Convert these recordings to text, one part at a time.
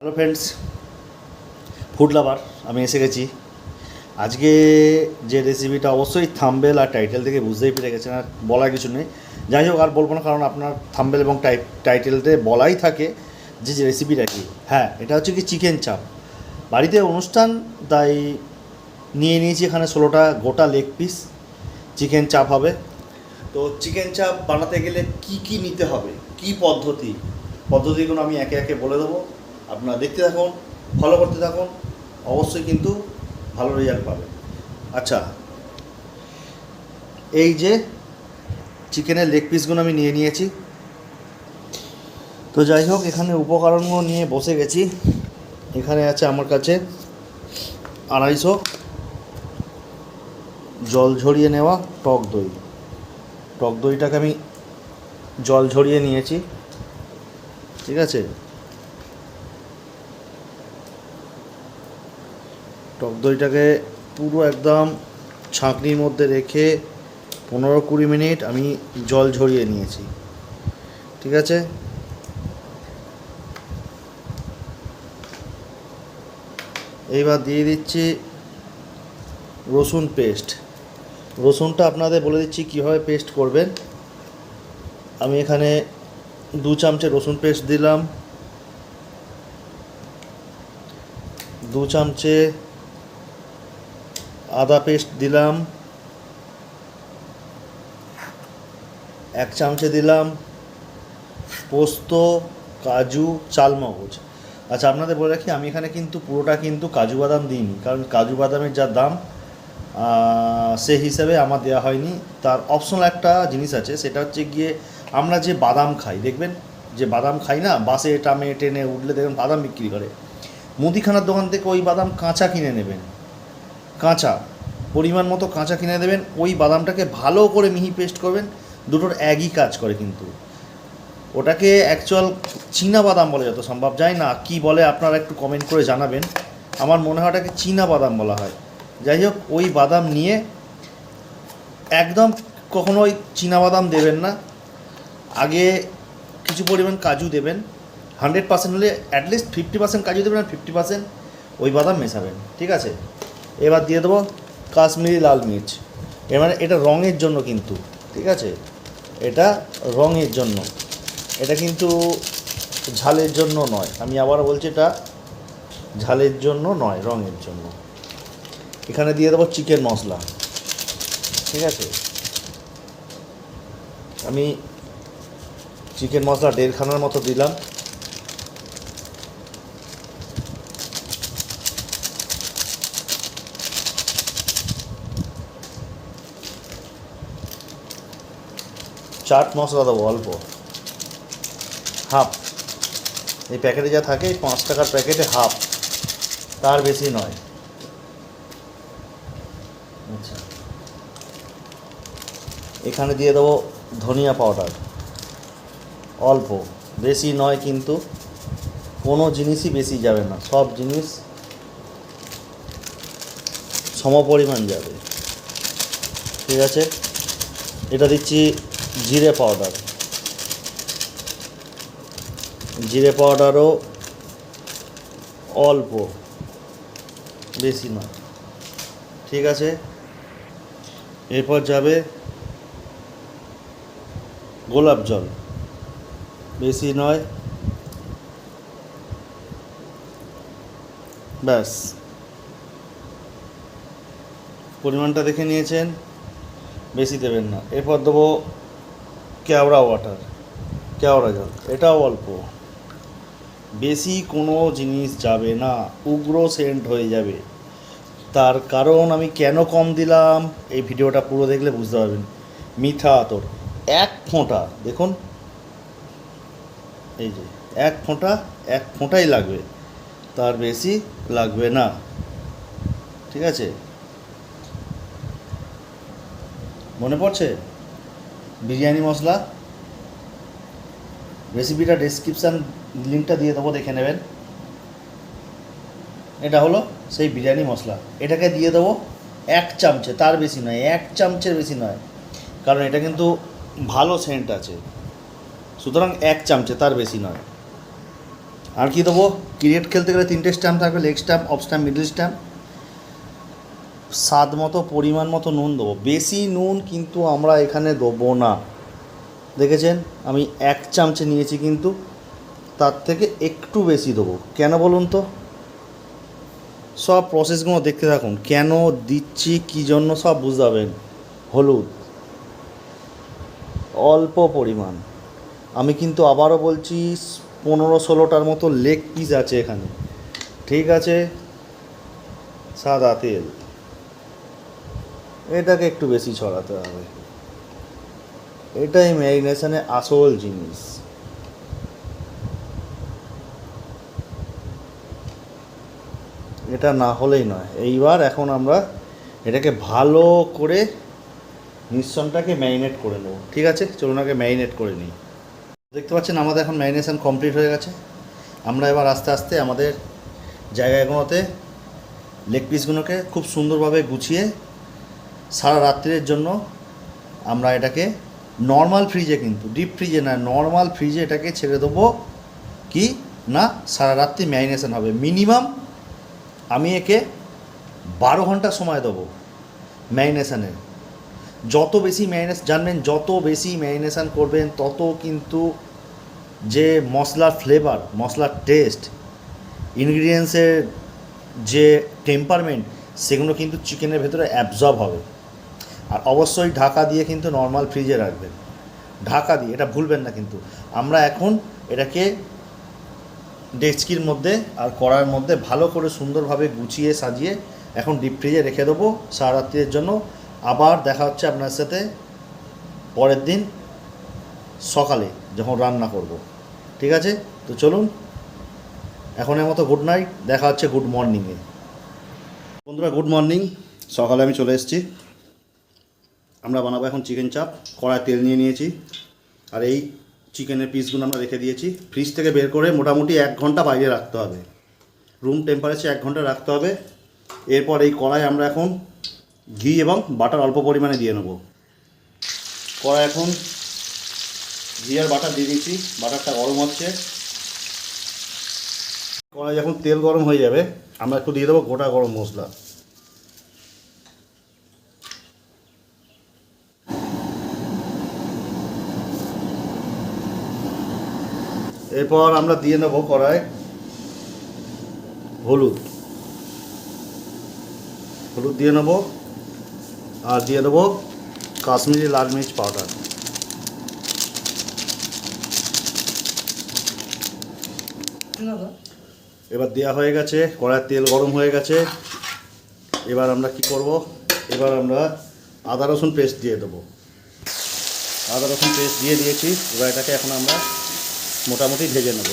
Hello friends, food lover আমি এসে গেছি। আজকে যে রেসিপিটা অবশ্যই থাম্বনেল আর টাইটেল থেকে বুঝতেই পেরে গেছেন, আর বলার কিছু নেই। যাই হোক, আর বলবো না, কারণ আপনার থাম্বনেল এবং টাইটেলতে বলাই থাকে যে রেসিপিটা কি। হ্যাঁ, এটা হচ্ছে কি চিকেন চাপ। বাড়িতে অনুষ্ঠান, তাই নিয়ে নিয়েছি এখানে 16টা গোটা লেগ পিস চিকেন চাপ হবে। তো চিকেন চাপ বানাতে গেলে কি কি নিতে হবে, কি পদ্ধতিগুলো আমি একে একে বলে দেবো। আপনারা দেখতে থাকুন, ফলো করতে থাকুন, অবশ্যই কিন্তু ভালো রেজাল্ট পাবেন। আচ্ছা, এই যে চিকেনের লেগ পিসগুলো আমি নিয়ে নিয়েছি। তো যাই হোক, এখানে উপকরণগুলো নিয়ে বসে গেছি। এখানে আছে আমার কাছে 250 জল ঝরিয়ে নেওয়া টক দই। টক দইটাকে আমি জল ঝরিয়ে নিয়েছি, ঠিক আছে। টক দইটাকে পুরো একদম ছাঁকনির মধ্যে রেখে 15-20 মিনিট আমি জল ঝরিয়ে নিয়েছি, ঠিক আছে। এইবার দিয়ে দিচ্ছি রসুন পেস্ট। রসুনটা আপনাদের বলে দিচ্ছি কীভাবে পেস্ট করবেন। আমি এখানে 2 চামচে রসুন পেস্ট দিলাম, 2 চামচে আদা পেস্ট দিলাম, 1 চামচে দিলাম পোস্ত, কাজু, চালমগজ। আচ্ছা, আপনাদের বলে রাখি, আমি এখানে কিন্তু পুরোটা কিন্তু কাজু বাদাম দিইনি, কারণ কাজু বাদামের যা দাম সেই হিসাবে আমার দেওয়া হয়নি। তার অপশনাল একটা জিনিস আছে, সেটা হচ্ছে গিয়ে আমরা যে বাদাম খাই, দেখবেন যে বাদাম খাই না, বাসে টামে ট্রেনে উঠলে দেখবেন বাদাম বিক্রি করে। মুদিখানার দোকান থেকে ওই বাদাম কাঁচা কিনে নেবেন, কাঁচা পরিমাণ মতো কাঁচা কিনে দেবেন। ওই বাদামটাকে ভালো করে মিহি পেস্ট করবেন। দুটোর একই কাজ করে, কিন্তু ওটাকে অ্যাকচুয়াল চীনা বাদাম বলে যত সম্ভব। যায় না কি বলে, আপনারা একটু কমেন্ট করে জানাবেন। আমার মনে হয় ওটাকে চীনা বাদাম বলা হয়। যাই হোক, ওই বাদাম নিয়ে একদম কখনো ওই চীনা বাদাম দেবেন না। আগে কিছু পরিমাণ কাজু দেবেন, 100% হলে অ্যাটলিস্ট 50% কাজু দেবেন, আর 50% ওই বাদাম মেশাবেন, ঠিক আছে। এবার দিয়ে দেবো কাশ্মীরি লাল মির্চ। এর মানে এটা রঙের জন্য কিন্তু, ঠিক আছে, এটা রঙের জন্য, এটা কিন্তু ঝালের জন্য নয়। আমি আবার বলছি, এটা ঝালের জন্য নয়, রঙের জন্য। এখানে দিয়ে দেবো চিকেন মশলা, ঠিক আছে। আমি চিকেন মশলা 1.5 খানার মতো দিলাম। চাট মশলা দেবো অল্প, হাফ। এই প্যাকেটে যা থাকে, 5 টাকার প্যাকেটে হাফ, তার বেশি নয়। আচ্ছা, এখানে দিয়ে দেবো ধনিয়া পাউডার অল্প, বেশি নয়, কিন্তু কোনো জিনিসই বেশি যাবে না, সব জিনিস সমপরিমাণ যাবে, ঠিক আছে। এটা দিচ্ছি জিরে পাউডার। জিরে পাউডারও অল্প, বেশি নয়, ঠিক আছে। এরপর যাবে গোলাপ জল, বেশি নয়, ব্যাস। পরিমাণটা দেখে নিয়েছেন, বেশি দেবেন না। এরপর দেবো কেওড়া জল, এটাও অল্প, বেশি কোনো জিনিস যাবে না, উগ্র সেন্ট হয়ে যাবে। তার কারণ আমি কেন কম দিলাম, এই ভিডিওটা পুরো দেখলে বুঝতে পারবেন। মিঠা আতর 1 ফোঁটা, দেখুন, এই যে 1 ফোঁটাই লাগবে, তার বেশি লাগবে না, ঠিক আছে। মনে পড়ছে বিরিয়ানি মশলা, রেসিপিটা ডেসক্রিপশান লিঙ্কটা দিয়ে দেবো, দেখে নেবেন। এটা হলো সেই বিরিয়ানি মশলা। এটাকে দিয়ে দেবো 1 চামচে, তার বেশি নয়, 1 চামচের বেশি নয়, কারণ এটা কিন্তু ভালো সেন্ট আছে, সুতরাং 1 চামচে, তার বেশি নয়। আর কি দেবো, ক্রিকেট খেলতে গেলে 3টে স্ট্যাম্প থাকবে, leg stump, of stamp, middle stamp. স্বাদ মতো পরিমাণ মতো নুন দেবো, বেশি নুন কিন্তু আমরা এখানে দেবো না। দেখেছেন আমি 1 চামচে নিয়েছি, কিন্তু তার থেকে একটু বেশি দেবো। কেন বলুন তো? সব প্রসেসগুলো দেখতে থাকুন, কেন দিচ্ছি কী জন্য সব বুঝতে পারবেন। হলুদ অল্প পরিমাণ, আমি কিন্তু আবারও বলছি 15-16টার মতো লেগ পিস আছে এখানে, ঠিক আছে। সাদা তেল, এটাকে একটু বেশি ছড়াতে হবে, এটাই ম্যারিনেশনে আসল জিনিস। এটা না হলেই নয়। এইবার এখন আমরা এটাকে ভালো করে মিশ্রণটাকে ম্যারিনেট করে নেব, ঠিক আছে। চলুন আগে ম্যারিনেট করে নিই। দেখতে পাচ্ছেন আমাদের এখন ম্যারিনেশন কমপ্লিট হয়ে গেছে। আমরা এবার আস্তে আস্তে আমাদের জায়গাগুলোতে লেগ পিসগুলোকে খুব সুন্দরভাবে গুছিয়ে সারা রাত্রির জন্য আমরা এটাকে নর্মাল ফ্রিজে, কিন্তু ডিপ ফ্রিজে না, নর্মাল ফ্রিজে এটাকে ছেড়ে দেবো। কি না, সারা রাত্রি ম্যারিনেশন হবে। মিনিমাম আমি একে 12 ঘন্টা সময় দেবো ম্যারিনেশনের। যত বেশি জানবেন, যত বেশি ম্যারিনেশন করবেন তত কিন্তু যে মশলার ফ্লেভার, মশলার টেস্ট, ইনগ্রিডিয়েন্টসের যে টেম্পারমেন্ট, সেগুলো কিন্তু চিকেনের ভেতরে অ্যাবজর্ব হবে। আর অবশ্যই ঢাকা দিয়ে কিন্তু নর্মাল ফ্রিজে রাখবেন, ঢাকা দিয়ে, এটা ভুলবেন না কিন্তু। আমরা এখন এটাকে ডেচকির মধ্যে আর কড়ার মধ্যে ভালো করে সুন্দরভাবে গুছিয়ে সাজিয়ে এখন ডিপ ফ্রিজে রেখে দেবো সারা রাত্রির জন্য। আবার দেখা হচ্ছে আপনার সাথে পরের দিন সকালে যখন রান্না করব, ঠিক আছে। তো চলুন, এখনের মতো গুড নাইট, দেখা হচ্ছে গুড মর্নিংয়ে। বন্ধুরা গুড মর্নিং, সকালে আমি চলে এসেছি। আমরা বানাবো এখন চিকেন চাপ। কড়ায় তেল নিয়ে নিয়েছি, আর এই চিকেনের পিসগুলো আমরা রেখে দিয়েছি। ফ্রিজ থেকে বের করে মোটামুটি 1 ঘন্টা বাইরে রাখতে হবে, রুম টেম্পারেচার 1 ঘন্টা রাখতে হবে। এরপর এই কড়াই আমরা এখন ঘি এবং বাটার অল্প পরিমাণে দিয়ে নেব। কড়াই এখন ঘি আর বাটার দিয়ে দিয়েছি, বাটারটা গরম হচ্ছে। কড়াই যখন তেল গরম হয়ে যাবে আমরা একটু দিয়ে দেবো গোটা গরম মশলা। এরপর আমরা দিয়ে নেব কড়াই হলুদ দিয়ে নেব, আর দিয়ে দেবো কাশ্মীরি লাল মির্চ পাউডার। এবার দেওয়া হয়ে গেছে, কড়াইয়ের তেল গরম হয়ে গেছে। এবার আমরা কি করব, এবার আমরা আদা রসুন পেস্ট দিয়ে দেবো। আদা রসুন পেস্ট দিয়ে দিয়েছি। এবার এটাকে এখন আমরা মোটামুটি ভেজে নেব।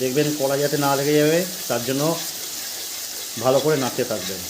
দেখবেন কড়াই যাতে না লেগে যাবে, তার জন্য ভালো করে নাড়তে থাকবেন।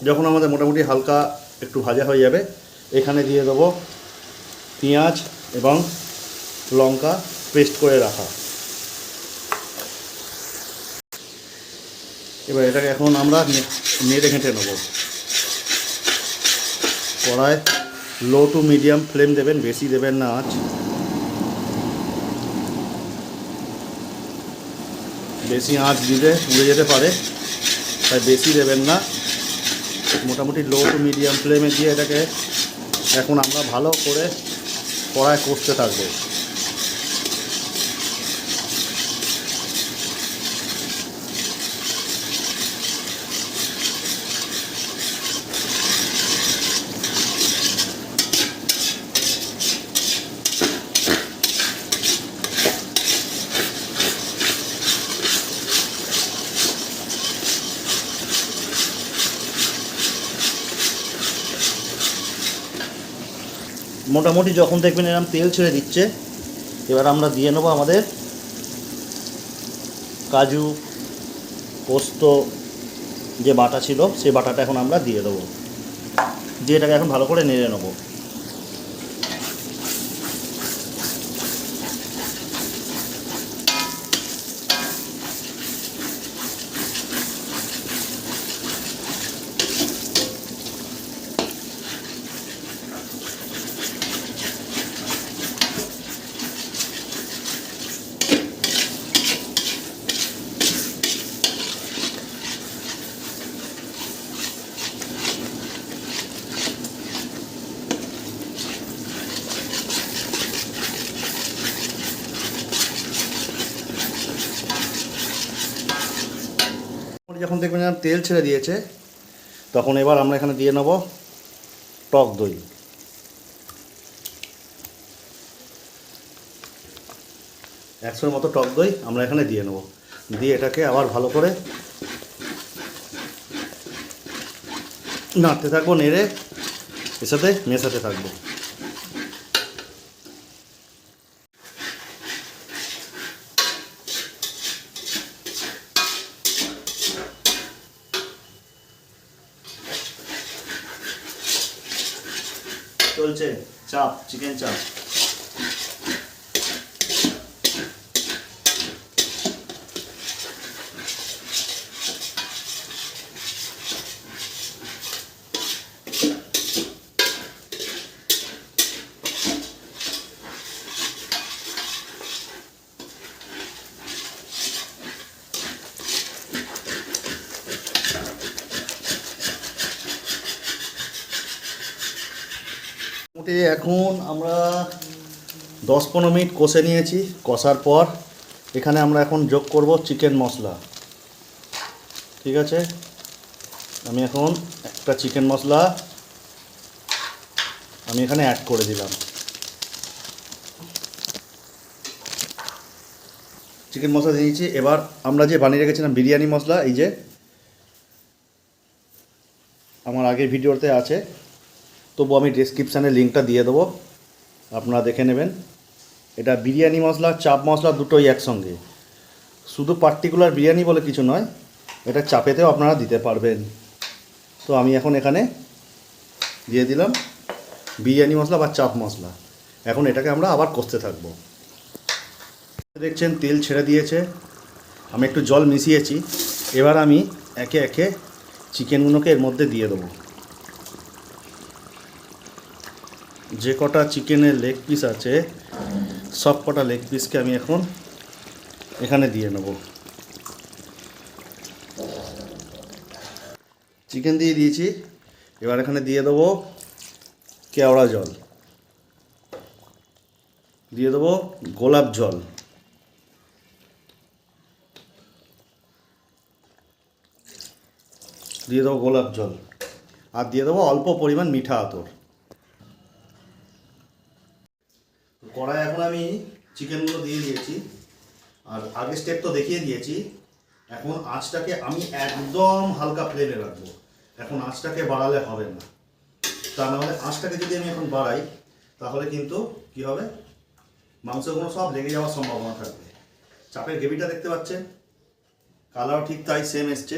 যখন আমাদের মোটামুটি হালকা একটু ভাজা হয়ে যাবে, এখানে দিয়ে দেবো পেঁয়াজ এবং লঙ্কা পেস্ট করে রাখা। এবার এটাকে এখন আমরা নেড়ে ঘেঁটে নেব। কড়াই লো টু মিডিয়াম ফ্লেম দেবেন, বেশি দেবেন না আঁচ। বেশি আঁচ দিলে পুড়ে যেতে পারে, তাই বেশি দেবেন না। মোটামুটি লো টু মিডিয়াম ফ্লেমে দিয়ে এটাকে এখন আমরা ভালো করে কড়াই কষতে থাকবো। মোটামুটি যখন দেখবেন এরকম তেল ছেড়ে দিচ্ছে, এবার আমরা দিয়ে নেবো আমাদের কাজু পোস্ত যে বাটা ছিল, সেই বাটাটা এখন আমরা দিয়ে দেবো। দিয়ে এটাকে এখন ভালো করে নেড়ে নেবো। যখন দেখবেন যেন তেল ছেড়ে দিয়েছে তখন এবার আমরা এখানে দিয়ে নেব টক দই। 100 মতো টক দই আমরা এখানে দিয়ে নেব, দিয়ে এটাকে আবার ভালো করে নাড়তে থাকবো, নেড়ে এর সাথে মেশাতে থাকবো। চলছে চাপ, চিকেন চাপ। এখন আমরা 10-15 মিনিট কষে নিয়েছি। কষার পর এখানে আমরা এখন যোগ করব চিকেন মশলা। ঠিক আছে, আমি এখন একটা চিকেন মশলা আমি এখানে অ্যাড করে দিলাম। চিকেন মশলা দিয়েছি। এবার আমরা যে বানিয়ে রেখেছিলাম বিরিয়ানি মশলা, এই যে আমার আগের ভিডিওতে আছে, তবু আমি ডেসক্রিপশানে লিঙ্কটা দিয়ে দেবো, আপনারা দেখে নেবেন। এটা বিরিয়ানি মশলা, চাপ মশলা দুটোই একসঙ্গে, শুধু পার্টিকুলার বিরিয়ানি বলে কিছু নয়, এটা চাপেতেও আপনারা দিতে পারবেন। তো আমি এখন এখানে দিয়ে দিলাম বিরিয়ানি মশলা বা চাপ মশলা। এখন এটাকে আমরা আবার কষতে থাকবো। দেখছেন তেল ছেড়ে দিয়েছে, আমি একটু জল মিশিয়েছি। এবার আমি একে একে চিকেনগুলোকে এর মধ্যে দিয়ে দেবো। যে কটা চিকেনের লেগ পিস আছে সব কটা লেগ পিসকে আমি এখন এখানে দিয়ে নেব। চিকেন দিয়ে দিয়েছি, এবার এখানে দিয়ে দেবো কেওড়া জল, দিয়ে দেবো গোলাপ জল, দিয়ে দেবো গোলাপ জল, আর দিয়ে দেবো অল্প পরিমাণ মিঠা আতর। কড়াই এখন আমি চিকেনগুলো দিয়ে দিয়েছি, আর আগের স্টেপ তো দেখিয়ে দিয়েছি। এখন আঁচটাকে আমি একদম হালকা ফ্লেমে রাখবো। এখন আঁচটাকে বাড়ালে হবে না, তা নাহলে আঁচটাকে যদি আমি এখন বাড়াই তাহলে কিন্তু কি হবে, মাংসগুলো সব লেগে যাওয়ার সম্ভাবনা থাকবে। চাপের গ্রেভিটা দেখতে পাচ্ছেন, কালারও ঠিক তাই সেম এসছে।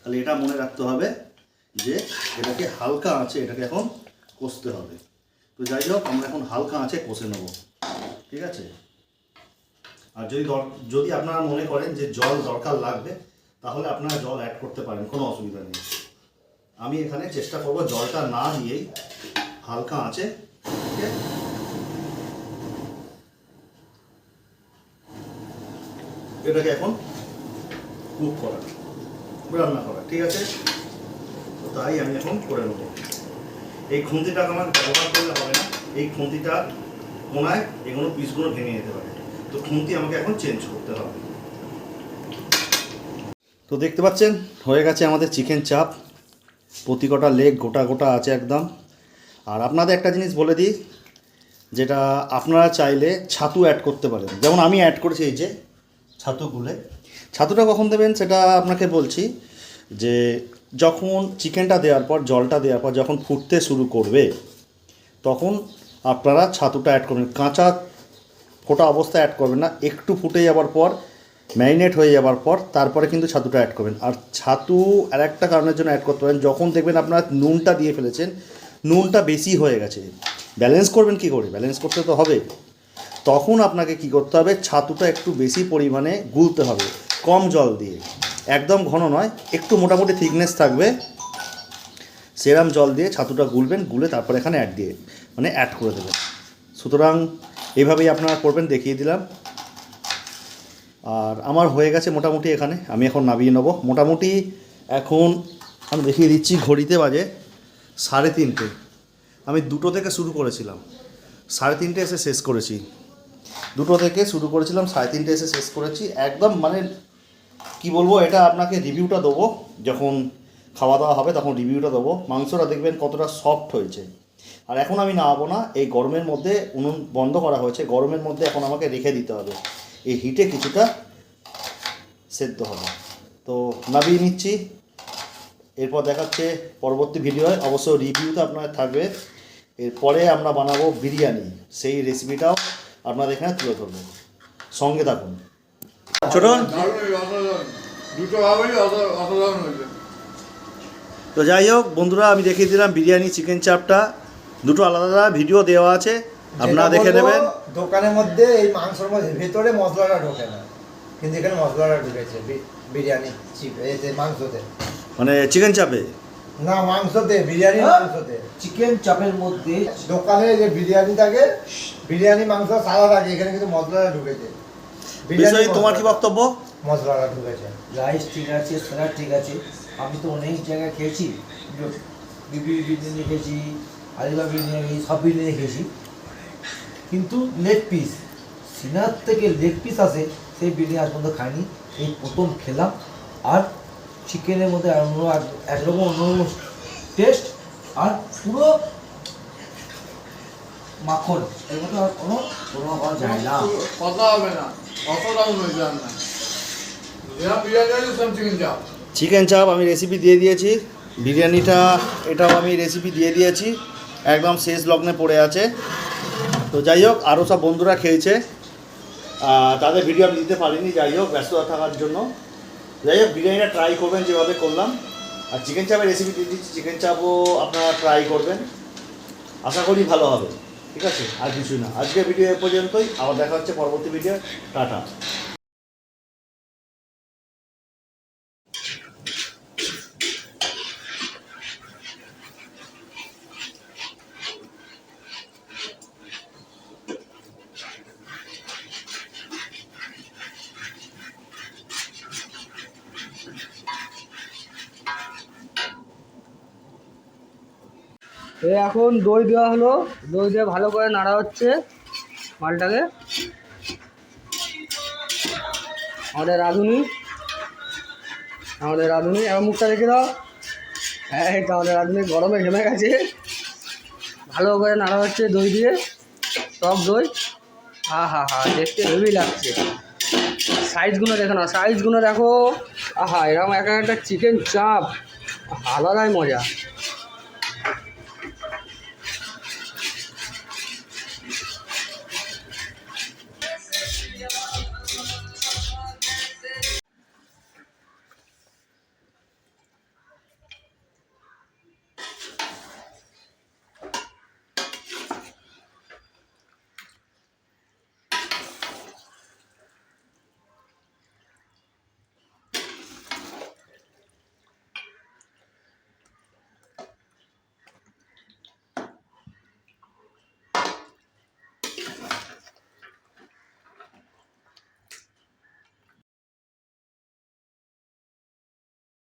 তাহলে এটা মনে রাখতে হবে যে এটাকে হালকা আঁচে এটাকে এখন কষতে হবে। তো যাই হোক, আমরা এখন হালকা আঁচে কষে নেব। ঠিক আছে, আর যদি আপনারা মনে করেন যে জল দরকার লাগবে তাহলে আপনারা জল অ্যাড করতে পারেন, কোনো অসুবিধা নেই। আমি এখানে চেষ্টা করব জলটা না দিয়েই হালকা আঁচে এটাকে এখন কুক করা, রান্না করা। ঠিক আছে, তো তাই আমি এখন করে নেব। এই খুন্তিটাকে আমার ব্যবহার করলে হবে না, এই খুন্তিটা কোনায় এগুলো পিসগুলো ভেঙে যেতে পারে, তো খুন্তি আমাকে এখন চেঞ্জ করতে হবে। তো দেখতে পাচ্ছেন হয়ে গেছে আমাদের চিকেন চাপ, প্রতি কটা লেগ গোটা গোটা আছে একদম। আর আপনাদের একটা জিনিস বলে দিই, যেটা আপনারা চাইলে ছাতু অ্যাড করতে পারেন, যেমন আমি অ্যাড করেছি এই যে ছাতুটা কখন দেবেন সেটা আপনাকে বলছি। যে যখন চিকেনটা দেওয়ার পর, জলটা দেওয়ার পর যখন ফুটতে শুরু করবে তখন আপনারা ছাতুটা অ্যাড করবেন। কাঁচা ফোটা অবস্থায় অ্যাড করবেন না, একটু ফুটে যাওয়ার পর, ম্যারিনেট হয়ে যাওয়ার পর তারপরে কিন্তু ছাতুটা অ্যাড করবেন। আর ছাতু আর একটা কারণের জন্য অ্যাড করতে পারেন, যখন দেখবেন আপনার নুনটা দিয়ে ফেলেছেন, নুনটা বেশি হয়ে গেছে, ব্যালেন্স করবেন কী করে, ব্যালেন্স করতে তো হবে, তখন আপনাকে কি করতে হবে, ছাতুটা একটু বেশি পরিমাণে গুলতে হবে, কম জল দিয়ে, একদম ঘন নয়, একটু মোটামুটি থিকনেস থাকবে সেরাম জল দিয়ে ছাতুটা গুলবেন, গুলে তারপরে এখানে অ্যাড করে দেবেন। সুতরাং এইভাবেই আপনারা করবেন, দেখিয়ে দিলাম। আর আমার হয়ে গেছে মোটামুটি, এখানে আমি এখন নামিয়ে নেব। মোটামুটি এখন আমি দেখিয়ে দিচ্ছি, ঘড়িতে বাজে 3:30। আমি 2টো থেকে শুরু করেছিলাম, 3:30 এসে শেষ করেছি। 2টো থেকে শুরু করেছিলাম, 3:30 এসে শেষ করেছি। একদম মানে কি বলবো, এটা আপনাকে রিভিউটা দেবো যখন খাওয়া দাওয়া হবে, তখন রিভিউটা দেবো। মাংসটা দেখবেন কতটা সফট হয়েছে। আর এখন আমি নামাবো না, এই গরমের মধ্যে উনুন বন্ধ করা হয়েছে, গরমের মধ্যে এখন আমাকে রেখে দিতে হবে, এই হিটে কিছুটা সেদ্ধ হবে। তো নামিয়ে নিচ্ছি, এরপর দেখাচ্ছে পরবর্তী ভিডিওয়, অবশ্য রিভিউতে আপনার থাকবে। এরপরে আমরা বানাবো বিরিয়ানি, সেই রেসিপিটাও আপনাদের এখানে তুলে ধরবো, সঙ্গে থাকুন। ছোট তো যাই হোক বন্ধুরা, আমি দেখিয়ে দিলাম বিরিয়ানি চিকেন চাপটা, দুটো আলাদা আলাদা ভিডিও দেওয়া আছে, আপনারা দেখে নেবেন। দোকানের মধ্যে এই মাংসের মধ্যে ভেতরে মশলাটা ঢোকে না, কিন্তু এখানে মশলাটা ঢুকেছে বিরিয়ানি মাংসতে, মানে চিকেন চাপে না মাংসতে, বিরিয়ানি মাংসতে। চিকেন চাপের মধ্যে দোকানে যে বিরিয়ানি থাকে, বিরিয়ানি মাংস সাদা থাকে, এখানে কিন্তু মশলাটা ঢুকেছে। বিষয়ে তোমার কি বক্তব্য? মশলাটা ঢুকেছে। রাইস ঠিক আছে, স্যালাড ঠিক আছে, আমি তো অনেক জায়গায় খেয়েছি, বিবি বিরিয়ানি খেয়েছি, আলিবাগ বিরিয়ানি খেয়েছি, সব বিরিয়ানি খেয়েছি, কিন্তু লেগ পিস সিনার থেকে লেগ পিস আসে সেই বিরিয়ানি আজ পর্যন্ত খাইনি, এই প্রথম খেলাম। আর চিকেনের মধ্যে অন্য একরকম অন্য টেস্ট, আর পুরো মাখন, এর মধ্যে আর কোনো করা যায় না, কথা হবে না, অসাধারণ হয়েছে রান্না। বিরিয়ানি চিকেন চাপ, চিকেন চাপ আমি রেসিপি দিয়ে দিয়েছি, বিরিয়ানিটা এটাও আমি রেসিপি দিয়ে দিয়েছি, একদম শেষ লগ্নে পড়ে আছে। তো যাই হোক, আরও সব বন্ধুরা খেয়েছে, তাদের ভিডিও আমি দিতে পারিনি, যাই হোক ব্যস্ততা থাকার জন্য। যাই হোক, বিরিয়ানিটা ট্রাই করবেন যেভাবে করলাম, আর চিকেন চাপের রেসিপি দিয়ে দিচ্ছি, চিকেন চাপও আপনারা ট্রাই করবেন, আশা করি ভালো হবে। ঠিক আছে, আর কিছুই না, আজকের ভিডিও এ পর্যন্তই, আবার দেখা হচ্ছে পরবর্তী ভিডিও। টাটা। এখন দই দেওয়া হলো, দই দিয়ে ভালো করে নাড়া হচ্ছে মালটাকে। আমাদের রাঁধুনি এবার মুখটা রেখে দাও। হ্যাঁ, এই তো আমাদের রাঁধুনি গরমে ঘেমে গেছে, ভালো করে নাড়া হচ্ছে দই দিয়ে, টক দই। হা হা হা, দেখতে হেভি লাগছে। সাইজগুলো দেখো না, সাইজগুলো দেখো। আহা, এরকম একটা চিকেন চাপ আলাদাই মজা।